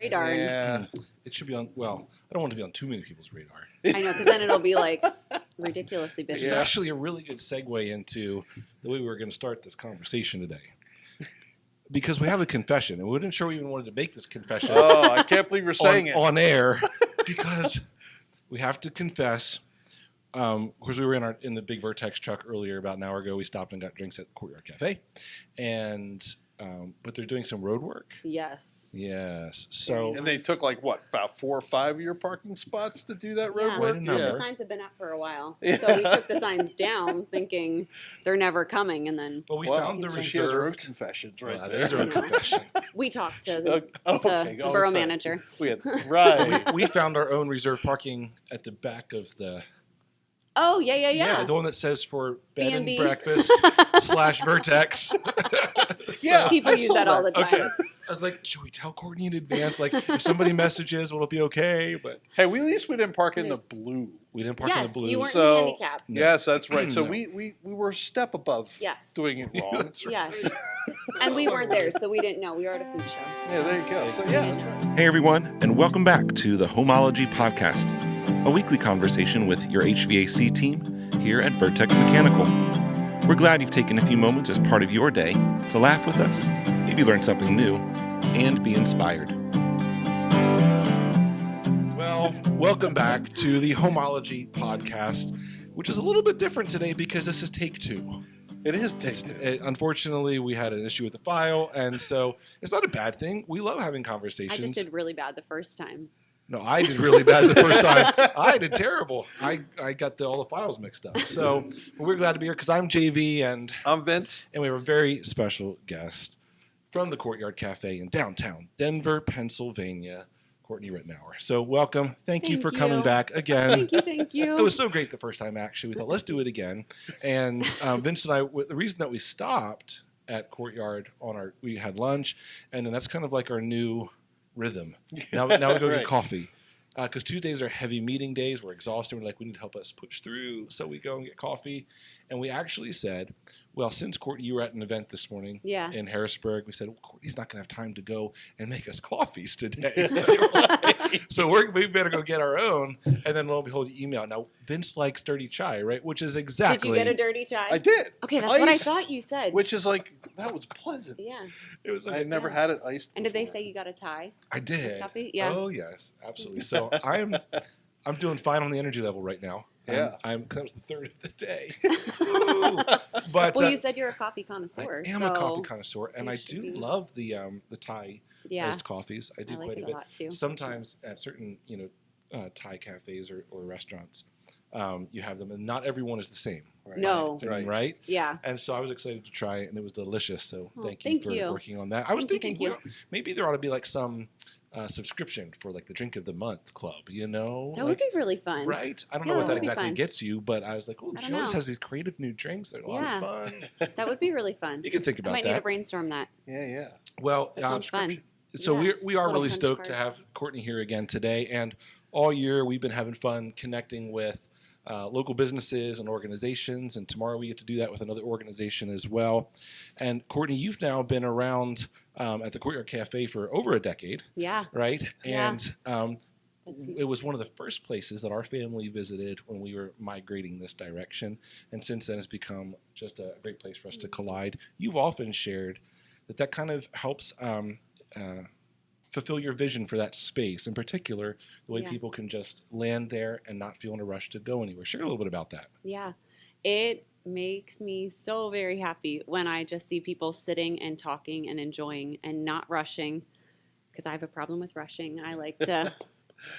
radar. Yeah. It should be on, well, I don't want it to be on too many people's radar. I know, because then it'll be like ridiculously busy. It's actually a really good segue into the way we were going to start this conversation today. Because we have a confession, and we weren't sure we even wanted to make this confession. Oh, I can't believe you're saying it. On air, because we have to confess. Of course, we were in the big Vertex truck earlier about an hour ago. We stopped and got drinks at Courtyard Cafe, but they're doing some road work. Yes. So And they took about 4 or 5 of your parking spots to do that road work? The signs have been up for a while. So we took the signs down thinking they're never coming. And then we found the she has her own reserved confessions right there. There's her own confession. we talked to the borough manager. We found our own reserved parking at the back of the... Oh, yeah. Yeah, the one that says for bed B&B. and breakfast / Vertex. Yeah, people use that all the time. Okay. I was like, should we tell Courtney in advance? Like, if somebody messages, will it be okay? But hey, at least we didn't park in the blue. We didn't park in the blue. You weren't So, handicapped. No. Yes, that's right. So No. we were a step above doing it wrong. That's right. Yes. And we weren't there, so we didn't know. We were at a food show. Yeah, there you go. So that's right. Hey, everyone, and welcome back to the Homeology Podcast, a weekly conversation with your HVAC team here at Vertex Mechanical. We're glad you've taken a few moments as part of your day to laugh with us, maybe learn something new, and be inspired. Well, welcome back to the Homeology Podcast, which is a little bit different today because this is take 2. It is take 2. Unfortunately, we had an issue with the file, and so it's not a bad thing. We love having conversations. I just did really bad the first time. No, I did really bad the first time. I did terrible. I got all the files mixed up. So we're glad to be here because I'm JV and I'm Vince. And we have a very special guest from the Courtyard Cafe in downtown Denver, Pennsylvania, Courtney Rittenour. So welcome. Thank you for coming back again. Thank you. It was so great the first time, actually. We thought, let's do it again. And Vince and I, the reason that we stopped at Courtyard we had lunch, and then that's kind of like our new rhythm. Now we go get coffee. Because Tuesdays are heavy meeting days. We're exhausted. We're like, we need to help us push through. So we go and get coffee. And we actually said, well, since Courtney, you were at an event this morning in Harrisburg, we said, well, Courtney's not going to have time to go and make us coffees today. So we better go get our own. And then lo and behold, you email. Now, Vince likes dirty chai, right? Which is exactly. Did you get a dirty chai? I did. Okay, that's what I thought you said. Which is that was pleasant. Yeah. It was. I had never had it iced. And did they say you got a tie? I did. Coffee? Yeah. Oh yes, absolutely. So I'm doing fine on the energy level right now. Yeah. Because that was the third of the day. But you said you're a coffee connoisseur. I am a coffee connoisseur, and I do love the Thai iced coffees. I do quite a bit. Lot too. Sometimes at certain Thai cafes or restaurants, you have them, and not everyone is the same. Right? No. Right? Yeah. And so I was excited to try it, and it was delicious. So thank you for working on that. I was thinking maybe there ought to be like some subscription for like the Drink of the Month Club, That would be really fun. Right? I don't know what that exactly gets you, but I was like, oh, she always has these creative new drinks. They're a lot of fun. That would be really fun. You can think about that. I might need to brainstorm that. Yeah. Well, fun. So we are really stoked to have Courtney here again today. And all year we've been having fun connecting with local businesses and organizations. And tomorrow we get to do that with another organization as well. And Courtney, you've now been around at the Courtyard Cafe for over a decade. Yeah. Right? Yeah. And it was one of the first places that our family visited when we were migrating this direction. And since then it's become just a great place for us to collide. You've often shared that kind of helps fulfill your vision for that space, in particular, the way people can just land there and not feel in a rush to go anywhere. Share a little bit about that. Yeah. It makes me so very happy when I just see people sitting and talking and enjoying and not rushing, because I have a problem with rushing. I like to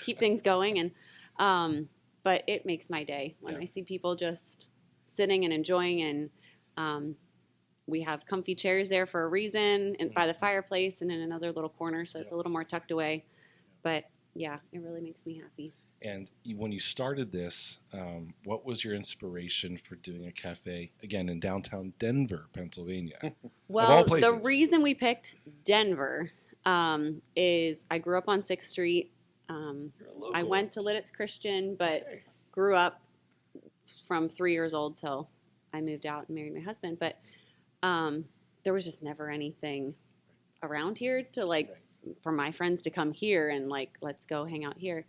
keep things going, and but it makes my day when I see people just sitting and enjoying, and we have comfy chairs there for a reason, and by the fireplace and in another little corner, so it's a little more tucked away. But yeah, it really makes me happy. And when you started this, what was your inspiration for doing a cafe, again, in downtown Denver, Pennsylvania? Well, the reason we picked Denver is I grew up on 6th Street. I went to Lidditz Christian, but grew up from 3 years old till I moved out and married my husband. But there was just never anything around here to for my friends to come here and like, let's go hang out here.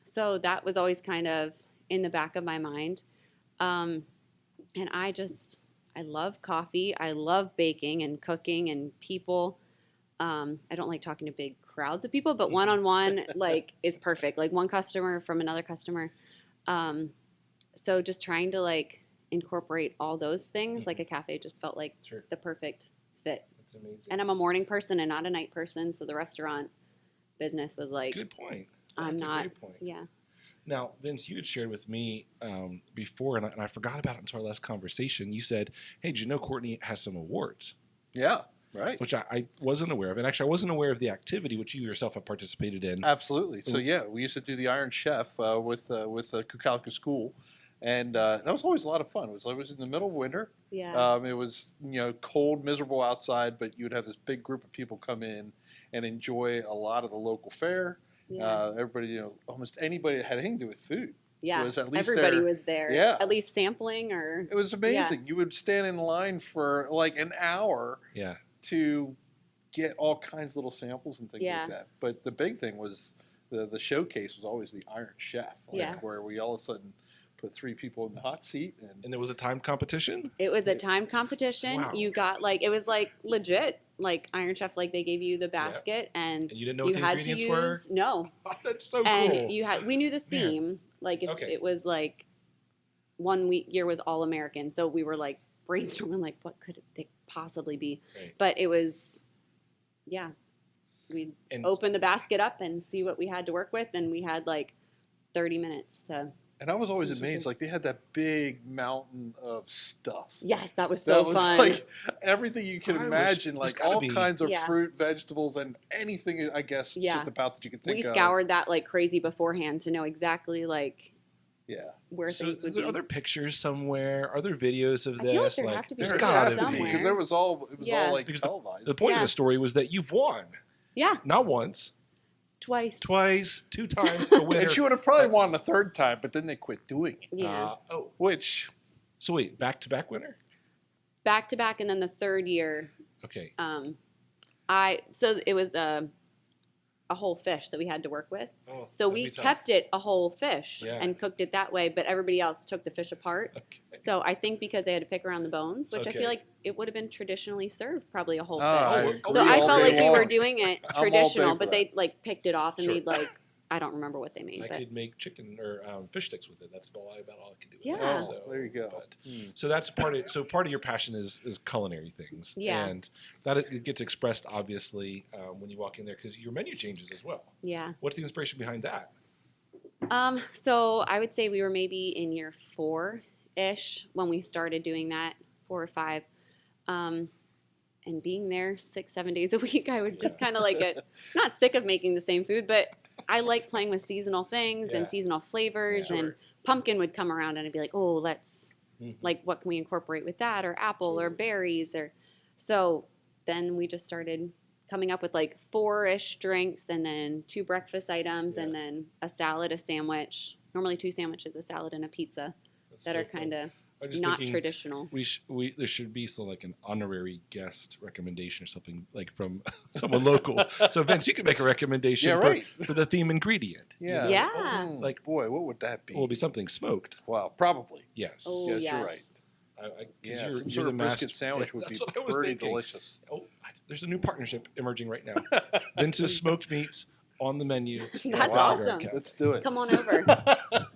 So that was always kind of in the back of my mind. And I love coffee. I love baking and cooking and people. I don't like talking to big crowds of people, but one-on-one like is perfect. Like one customer from another customer. So just trying to like incorporate all those things, like a cafe just felt like the perfect fit. That's amazing. And I'm a morning person and not a night person. So the restaurant business was like, good point. I'm That's not, a great point. yeah. Now, Vince, you had shared with me before, and I forgot about it until our last conversation. You said, hey, did you know Courtney has some awards? Yeah, right. Which I wasn't aware of. And actually, I wasn't aware of the activity which you yourself have participated in. Absolutely. So, yeah, we used to do the Iron Chef with Kukalka School. And that was always a lot of fun. It was in the middle of winter. Yeah. It was, cold, miserable outside, but you would have this big group of people come in and enjoy a lot of the local fare. Yeah. Everybody, almost anybody that had anything to do with food. Yeah. Was at least everybody there. was there. Yeah. At least sampling or. It was amazing. You would stand in line for like an hour to get all kinds of little samples and things like that. But the big thing was the showcase was always the Iron Chef, where we all of a sudden put 3 people in the hot seat. And it was a time competition? It was a time competition. Wow. You got it was like legit. Like Iron Chef, like they gave you the basket and you didn't know what the ingredients were? No. That's so and cool. We knew the theme. Like if it was like one year was all American. So we were like brainstorming like what could it possibly be? Right. But it was, we'd open the basket up and see what we had to work with. And we had like 30 minutes to. And I was always amazed, like they had that big mountain of stuff. Yes, that was so fun. Like everything you can imagine, like all kinds of fruit, vegetables, and anything, I guess, just about that you could think of. We scoured that like crazy beforehand to know exactly like where things would be. Is there other pictures somewhere? Are there videos of this? I feel like there have to be. There's got to be somewhere. because it was all like televised. The point of the story was that you've won. Yeah. Not once. Twice, 2 times a winner. And she would have probably won the 3rd time, but then they quit doing it. Yeah. So wait, back-to-back winner? Back-to-back, and then the 3rd year. Okay. So it was a whole fish that we had to work with. Oh, so we kept it a whole fish and cooked it that way, but everybody else took the fish apart. Okay. So I think because they had to pick around the bones, which I feel like it would have been traditionally served probably a whole fish. So I felt like we were doing it traditional, but they like picked it off and made like, I don't remember what they made. I could make chicken or fish sticks with it. That's about all I could do with it. So, there you go. So that's part of your passion is culinary things. Yeah. And that it gets expressed obviously when you walk in there because your menu changes as well. Yeah. What's the inspiration behind that? So I would say we were maybe in year 4-ish when we started doing that, 4 or 5. And being there 6-7 days a week, I would just kind of like get not sick of making the same food, but I like playing with seasonal things and seasonal flavors. And pumpkin would come around and I'd be like, oh, let's like what can we incorporate with that, or apple or berries, or so. Then we just started coming up with like 4-ish drinks and then 2 breakfast items and then a salad, a sandwich. Normally 2 sandwiches, a salad, and a pizza. That are kind of not traditional. There should be like an honorary guest recommendation or something like from someone local. So Vince, you can make a recommendation for the theme ingredient. Yeah. Yeah. Like, boy, what would that be? Well, it'll be something smoked. Well, probably. Yes. Oh, yes, you're right. Some sort of brisket sandwich would be pretty delicious. There's a new partnership emerging right now. Vince's smoked meats on the menu. That's awesome. Let's do it. Come on over.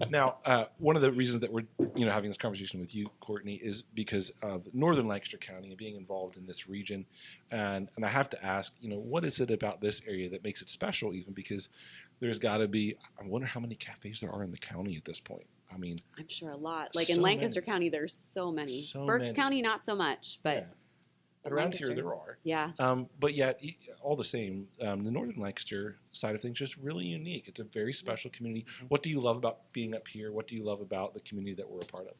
Now, one of the reasons that we're having this conversation with you, Courtney, is because of Northern Lancaster County and being involved in this region. And I have to ask, what is it about this area that makes it special? Even because there's got to be. I wonder how many cafes there are in the county at this point. I mean, I'm sure a lot. Like in Lancaster County, there's so many. Berks County, not so much, but. But around here, there are. Yeah. But yet, all the same, the Northern Lancaster side of things is just really unique. It's a very special community. What do you love about being up here? What do you love about the community that we're a part of?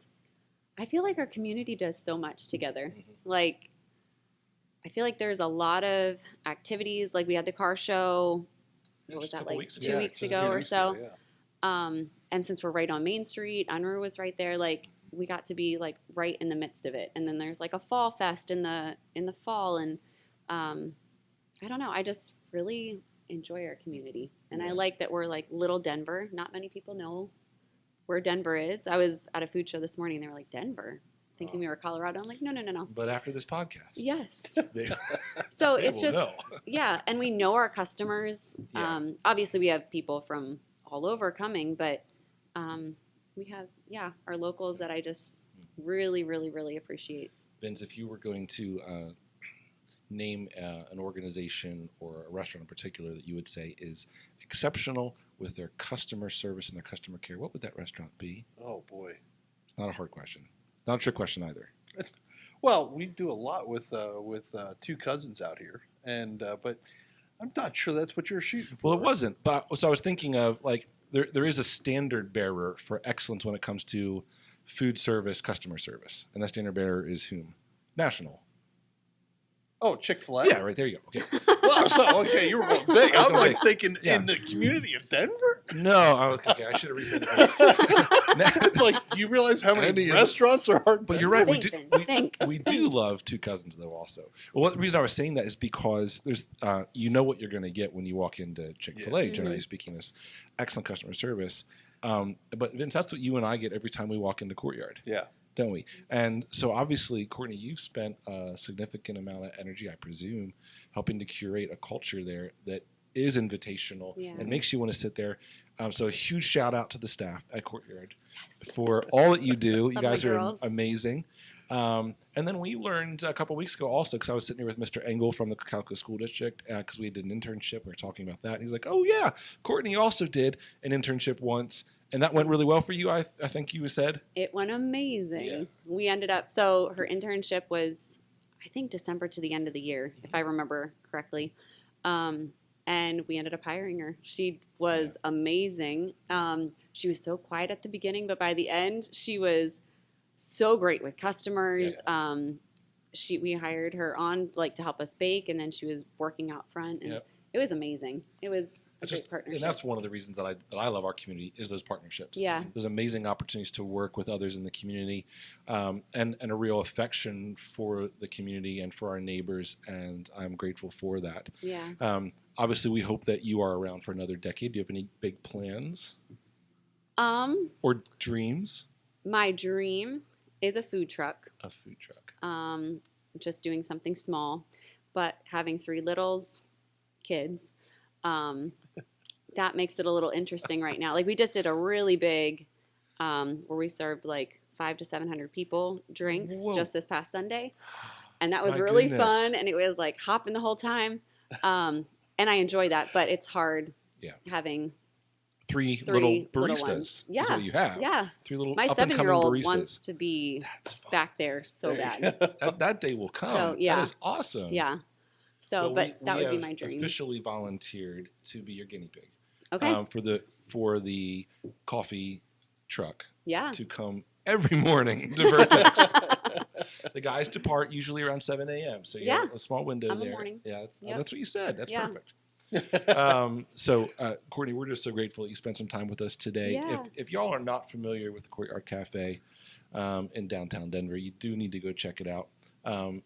I feel like our community does so much together. Like, I feel like there's a lot of activities. Like, we had the car show. What was that, like 2 weeks ago or so? And since we're right on Main Street, Unruh was right there, like, we got to be like right in the midst of it. And then there's like a fall fest in the fall. And I don't know, I just really enjoy our community. And I like that we're like little Denver. Not many people know where Denver is. I was at a food show this morning and they were like, Denver? Thinking we were Colorado. I'm like, no. But after this podcast. Yes. So it's just, know. Yeah. And we know our customers. Yeah. Obviously we have people from all over coming, but we have, our locals that I just really, really, really appreciate. Vince, if you were going to name an organization or a restaurant in particular that you would say is exceptional with their customer service and their customer care, what would that restaurant be? Oh, boy. It's not a hard question. Not a trick question either. Well, we do a lot with two cousins out here, and but I'm not sure that's what you're shooting for. Well, it wasn't. But so I was thinking of like there is a standard bearer for excellence when it comes to food service, customer service, and that standard bearer is whom? National. Oh, Chick-fil-A? Yeah, right there you go. Okay. Well, so, okay, you were going big. I'm like thinking in the community of Denver? No, okay, I should have rethink it. It's like, you realize how many restauants are hard. But you're right. Think. We do love two cousins, though, also. Well, the reason I was saying that is because there's, you know what you're going to get when you walk into Chick-fil-A, generally speaking, is excellent customer service. But Vince, that's what you and I get every time we walk into Courtyard. Yeah. Don't we? And so obviously, Courtney, you've spent a significant amount of energy, I presume, helping to curate a culture there that is invitational and makes you want to sit there. So a huge shout out to the staff at Courtyard for all that you do. You guys are amazing. And then we learned a couple weeks ago also, because I was sitting here with Mr. Engel from the Calico School District, because we did an internship. We were talking about that. And he's like, oh, yeah, Courtney also did an internship once. And that went really well for you, I think you said? It went amazing. Yeah. We ended up, so her internship was, I think, December to the end of the year, if I remember correctly. And we ended up hiring her. She was amazing. She was so quiet at the beginning, but by the end, she was so great with customers. Yeah. We hired her on to help us bake, and then she was working out front. And it was amazing. It was a great partnership. And that's one of the reasons that I love our community is those partnerships. Yeah. Those amazing opportunities to work with others in the community, and a real affection for the community and for our neighbors, and I'm grateful for that. Yeah. Obviously, we hope that you are around for another decade. Do you have any big plans? Or dreams? My dream is a food truck. A food truck. Just doing something small, but having 3 littles, kids, that makes it a little interesting right now. Like we just did a really big, where we served 500 to 700 people drinks just this past Sunday. And that was really fun. And it was hopping the whole time. And I enjoy that, but it's hard having 3 little baristas. Yeah. Is what you have. Yeah. 3 little My up-and-coming 7-year-old baristas. wants to be back there so bad. That day will come. So, yeah. That is awesome. Yeah. So, but that would be my dream. Officially volunteered to be your guinea pig. Okay. For the coffee truck. Yeah. To come every morning to Vertex. The guys depart usually around 7 a.m. So you have a small window there. Morning. Yeah, that's what you said. That's perfect. So, Courtney, we're just so grateful that you spent some time with us today. Yeah. If y'all are not familiar with the Courtyard Cafe in downtown Denver, you do need to go check it out.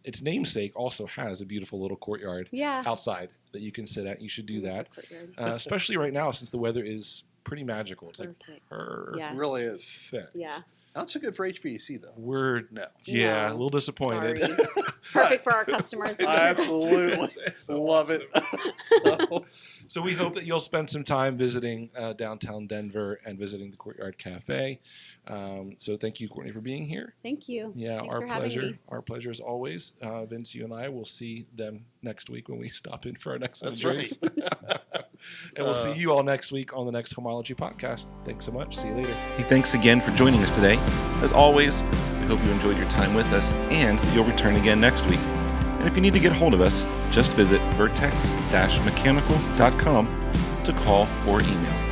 Its namesake also has a beautiful little courtyard outside that you can sit at. You should do that, especially right now since the weather is pretty magical. It's perfect. It really is. Fit. Yeah. Not so good for HVAC, though. A little disappointed. Sorry. It's perfect for our customers. I absolutely love it. So we hope that you'll spend some time visiting downtown Denver and visiting the Courtyard Cafe. So thank you, Courtney, for being here. Thank you. Yeah, Thanks our for having pleasure. me. Our pleasure as always. Vince, you and I will see them next week when we stop in for our next That's drinks. And we'll see you all next week on the next Homeology Podcast. Thanks so much. See you later. Hey, thanks again for joining us today. As always, we hope you enjoyed your time with us and that you'll return again next week. And if you need to get hold of us, just visit vertex-mechanical.com to call or email.